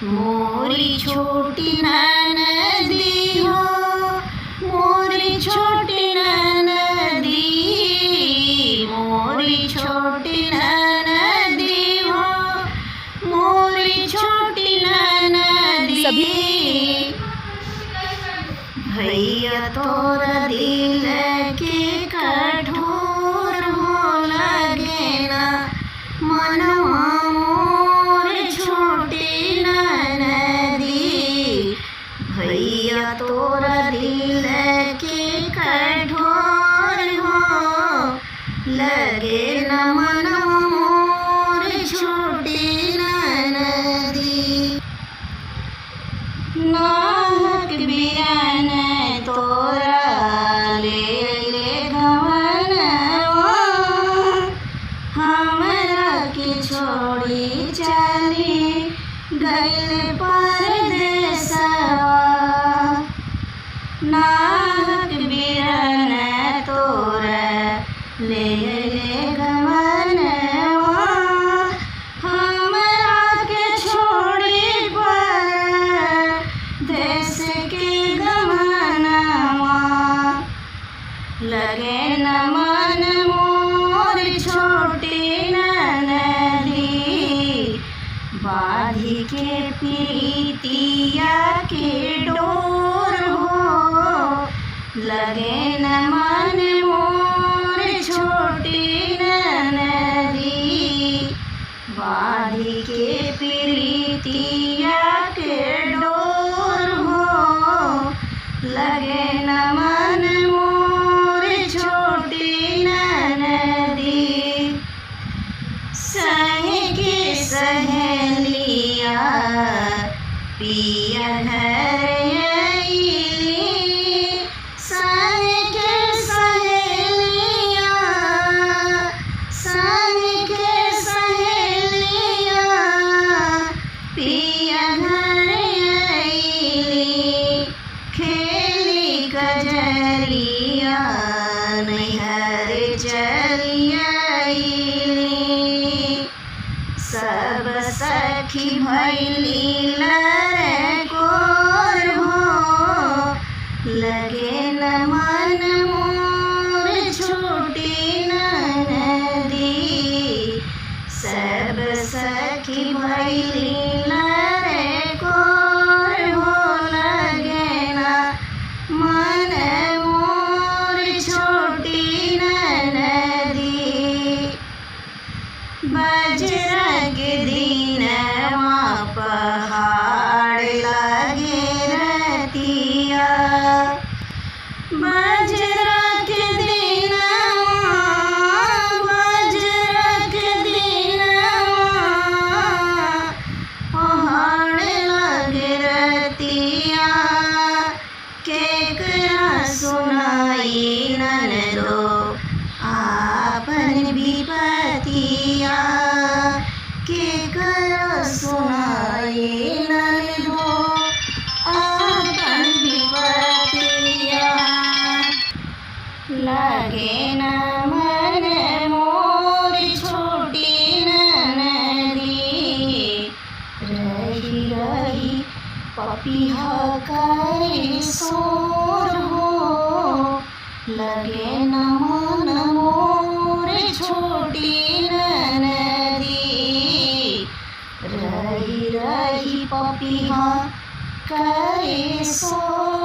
मोरी छोटी नदी हो, मोरी छोटी नदी, मोरी छोटी नदी हो, मोरी छोटी नदी। भैया तोरा दिल के कठोर हो लगे ना, मनवा मोर छोटी नदी। भैया तोरा दिल के कठोर हो लगे ना, मनवा मोर छोटी नदी। नाहक बिरन तोरा ले गवनवा, हमरा के छोड़ी चली गइल परदेसवा। नाहक बिरन तोरा ले गवनवा, हमरा के छोड़ी परदेस के गमनवा। लगे न मन मोर छोटी नदी, बाधी के प्रीतिया के डोर हो। लगे न मन मोर छोटी नदी, बाधी के प्रीतिया के डोर हो। लगे न मन मोर छोटी नदी। संग के सहेलिया पिया घर अइली, संग के सहेलिया, संग के सहेलिया पिया घर अइली। खेली कजलिया नैहर चली अइली, सब सखी भैली लड़कोर हो। लगे न मन मोर छोटी नदी, सब सखी भैली लड़कोर हो। लगे न मन मोर छोटी नदी। बजरंग दीनवा पहाड़ लगे रतिया, बजरंग दीनवा, बजरंग दीनवा पहाड़ लगे रतिया। केकरा सुनाई ननदो आपन विपतिया, केकरा सुनाई ननदो आपन विपतिया। लगे न मन मोर छोटी नदी, रही रही पपिहा करे सोर हो। लगे न मन मोर छोटी नदी, रही रही पपिहा करे सोर।